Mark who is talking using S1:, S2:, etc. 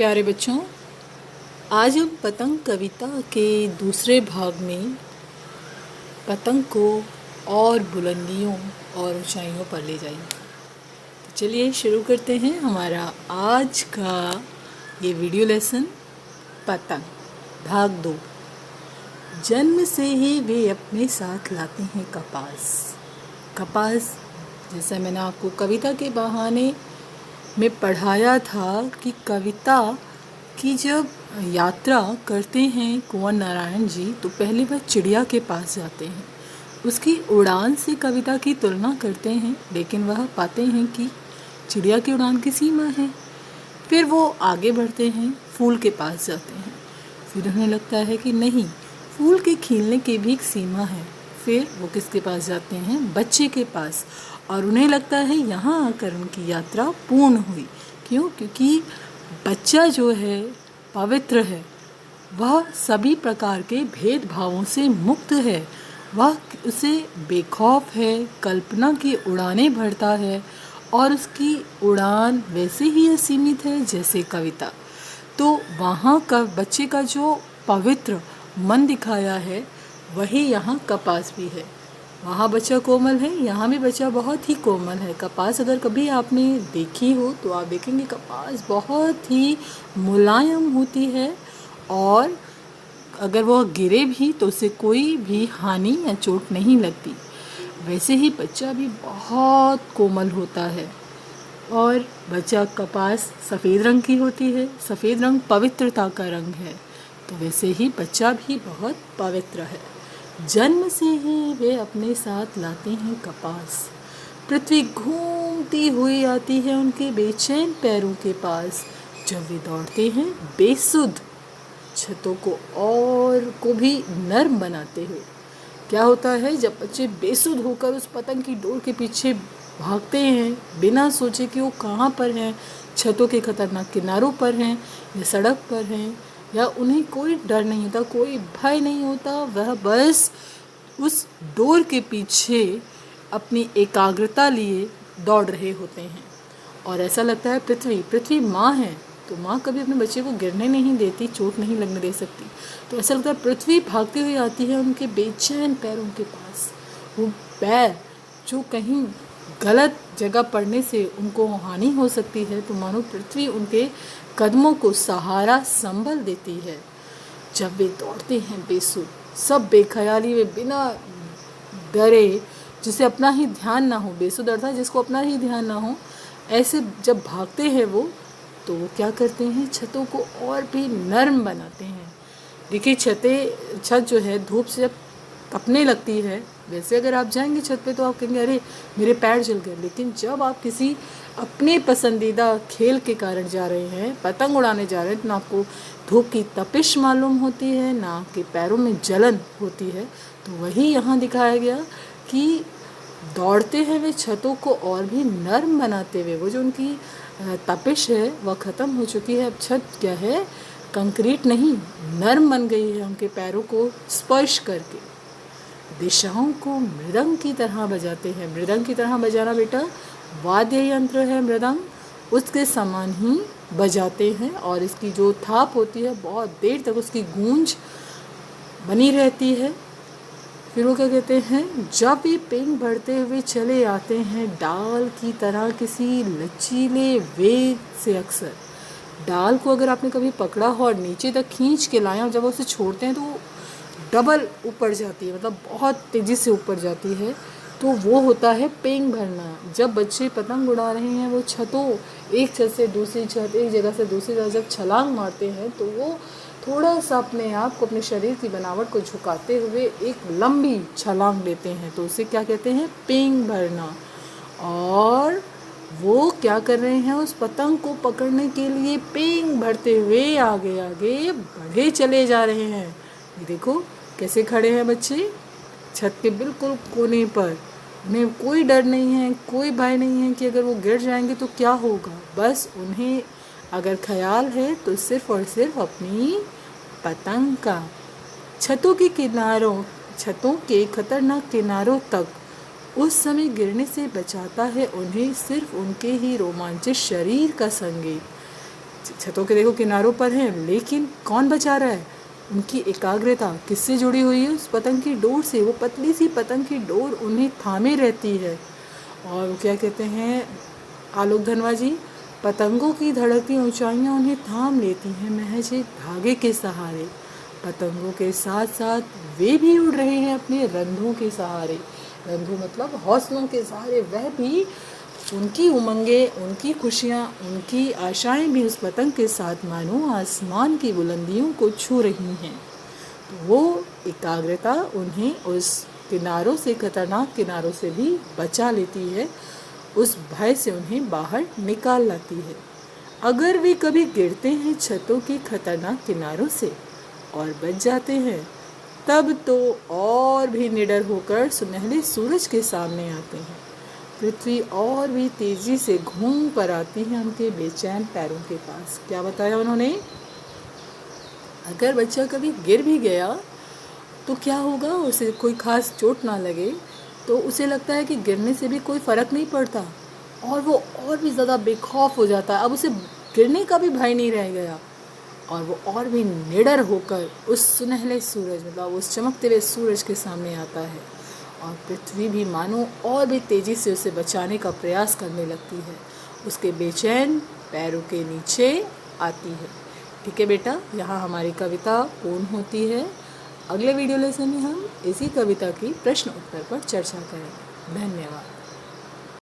S1: प्यारे बच्चों, आज हम पतंग कविता के दूसरे भाग में पतंग को और बुलंदियों और ऊंचाइयों पर ले जाएंगे। तो चलिए शुरू करते हैं हमारा आज का ये वीडियो लेसन। पतंग भाग 2। जन्म से ही वे अपने साथ लाते हैं कपास। कपास, जैसा मैंने आपको कविता के बहाने में पढ़ाया था कि कविता की जब यात्रा करते हैं कुंवर नारायण जी तो पहले वह चिड़िया के पास जाते हैं। उसकी उड़ान से कविता की तुलना करते हैं, लेकिन वह पाते हैं कि चिड़िया की उड़ान की सीमा है। फिर वो आगे बढ़ते हैं, फूल के पास जाते हैं। फिर उन्हें लगता है कि नहीं, फूल के खिलने की भी एक सीमा है। फिर वो किसके पास जाते हैं? बच्चे के पास। और उन्हें लगता है यहाँ आकर उनकी यात्रा पूर्ण हुई। क्यों? क्योंकि बच्चा जो है पवित्र है, वह सभी प्रकार के भेदभावों से मुक्त है, वह उसे बेखौफ है, कल्पना की उड़ानें भरता है और उसकी उड़ान वैसे ही असीमित है जैसे कविता। तो वहाँ का बच्चे का जो पवित्र मन दिखाया है वही यहाँ कपास भी है। वहाँ बच्चा कोमल है, यहाँ भी बच्चा बहुत ही कोमल है। कपास अगर कभी आपने देखी हो तो आप देखेंगे कपास बहुत ही मुलायम होती है और अगर वह गिरे भी तो उसे कोई भी हानि या चोट नहीं लगती। वैसे ही बच्चा भी बहुत कोमल होता है और बच्चा कपास सफ़ेद रंग की होती है। सफ़ेद रंग पवित्रता का रंग है, तो वैसे ही बच्चा भी बहुत पवित्र है। जन्म से ही वे अपने साथ लाते हैं कपास। पृथ्वी घूमती हुई आती है उनके बेचैन पैरों के पास। जब वे दौड़ते हैं बेसुध, छतों को और को भी नर्म बनाते हुए। क्या होता है जब बच्चे बेसुध होकर उस पतंग की डोर के पीछे भागते हैं बिना सोचे कि वो कहाँ पर हैं, छतों के खतरनाक किनारों पर हैं या सड़क पर हैं, या उन्हें कोई डर नहीं होता, कोई भय नहीं होता। वह बस उस डोर के पीछे अपनी एकाग्रता लिए दौड़ रहे होते हैं और ऐसा लगता है पृथ्वी माँ है, तो माँ कभी अपने बच्चे को गिरने नहीं देती, चोट नहीं लगने दे सकती। तो ऐसा लगता है पृथ्वी भागती हुई आती है उनके बेचैन पैरों के पास। वो पैर जो कहीं गलत जगह पड़ने से उनको हानि हो सकती है, तो मानो पृथ्वी उनके कदमों को सहारा संभल देती है। जब वे दौड़ते हैं बेसुध, सब बेख्याली में, बिना डरे, जिसे अपना ही ध्यान ना हो, बेसुध अर्थात जिसको अपना ही ध्यान ना हो, ऐसे जब भागते हैं वो, तो वो क्या करते हैं? छतों को और भी नर्म बनाते हैं। देखिए छत जो है धूप से जब तपने लगती है, वैसे अगर आप जाएंगे छत पे तो आप कहेंगे अरे मेरे पैर जल गए, लेकिन जब आप किसी अपने पसंदीदा खेल के कारण जा रहे हैं, पतंग उड़ाने जा रहे हैं, तो ना आपको धूप की तपिश मालूम होती है, ना आपके पैरों में जलन होती है। तो वही यहाँ दिखाया गया कि दौड़ते हैं वे छतों को और भी नर्म बनाते हुए। वो जो उनकी तपिश है वह ख़त्म हो चुकी है। अब छत क्या है? कंक्रीट नहीं, नर्म बन गई है उनके पैरों को स्पर्श करके। दिशाओं को मृदंग की तरह बजाते हैं। मृदंग की तरह बजाना बेटा वाद्य यंत्र है मृदंग, उसके समान ही बजाते हैं और इसकी जो थाप होती है बहुत देर तक उसकी गूंज बनी रहती है। फिर वो क्या कहते हैं? जब वे पेंग बढ़ते हुए चले आते हैं डाल की तरह किसी लचीले वेग से। अक्सर डाल को अगर आपने कभी पकड़ा हो और नीचे तक खींच के लाया और जब उसे छोड़ते हैं तो वो डबल ऊपर जाती है, मतलब बहुत तेज़ी से ऊपर जाती है। तो वो होता है पेंग भरना। जब बच्चे पतंग उड़ा रहे हैं वो छतों, एक छत से दूसरी छत, एक जगह से दूसरी जगह जब छलांग मारते हैं तो वो थोड़ा सा अपने आप को, अपने शरीर की बनावट को झुकाते हुए एक लंबी छलांग लेते हैं, तो उसे क्या कहते हैं? पेंग भरना। और वो क्या कर रहे हैं? उस पतंग को पकड़ने के लिए पेंग भरते हुए आगे आगे बढ़े चले जा रहे हैं। ये देखो कैसे खड़े हैं बच्चे छत के बिल्कुल कोने पर। उन्हें कोई डर नहीं है, कोई भय नहीं है कि अगर वो गिर जाएंगे तो क्या होगा। बस उन्हें अगर ख्याल है तो सिर्फ और सिर्फ अपनी पतंग का। छतों के खतरनाक किनारों तक उस समय गिरने से बचाता है उन्हें सिर्फ उनके ही रोमांचित शरीर का संगीत। छतों के देखो किनारों पर हैं, लेकिन कौन बचा रहा है? उनकी एकाग्रता किससे जुड़ी हुई है? उस पतंग की डोर से। वो पतली सी पतंग की डोर उन्हें थामे रहती है। और वो क्या कहते हैं आलोक धनवा जी, पतंगों की धड़कती ऊंचाइयां उन्हें थाम लेती हैं महज एक धागे के सहारे। पतंगों के साथ साथ वे भी उड़ रहे हैं अपने रंधों के सहारे। रंधों मतलब हौसलों के सहारे। वह भी उनकी उमंगें, उनकी खुशियाँ, उनकी आशाएं भी उस पतंग के साथ मानो आसमान की बुलंदियों को छू रही हैं। तो वो एकाग्रता उन्हें उस किनारों से, खतरनाक किनारों से भी बचा लेती है, उस भय से उन्हें बाहर निकाल लाती है। अगर वे कभी गिरते हैं छतों के खतरनाक किनारों से और बच जाते हैं, तब तो और भी निडर होकर सुनहले सूरज के सामने आते हैं। पृथ्वी और भी तेजी से घूम कर आती है उनके बेचैन पैरों के पास। क्या बताया उन्होंने? अगर बच्चा कभी गिर भी गया तो क्या होगा? उसे कोई खास चोट ना लगे तो उसे लगता है कि गिरने से भी कोई फ़र्क नहीं पड़ता, और वो और भी ज़्यादा बेखौफ हो जाता है। अब उसे गिरने का भी भय नहीं रह गया, और वो और भी निडर होकर उस सुनहले सूरज, मतलब उस चमकते हुए सूरज के सामने आता है। और पृथ्वी भी मानो और भी तेज़ी से उसे बचाने का प्रयास करने लगती है, उसके बेचैन पैरों के नीचे आती है। ठीक है बेटा, यहाँ हमारी कविता पूर्ण होती है। अगले वीडियो लेसन में हम इसी कविता की प्रश्न उत्तर पर चर्चा करेंगे। धन्यवाद।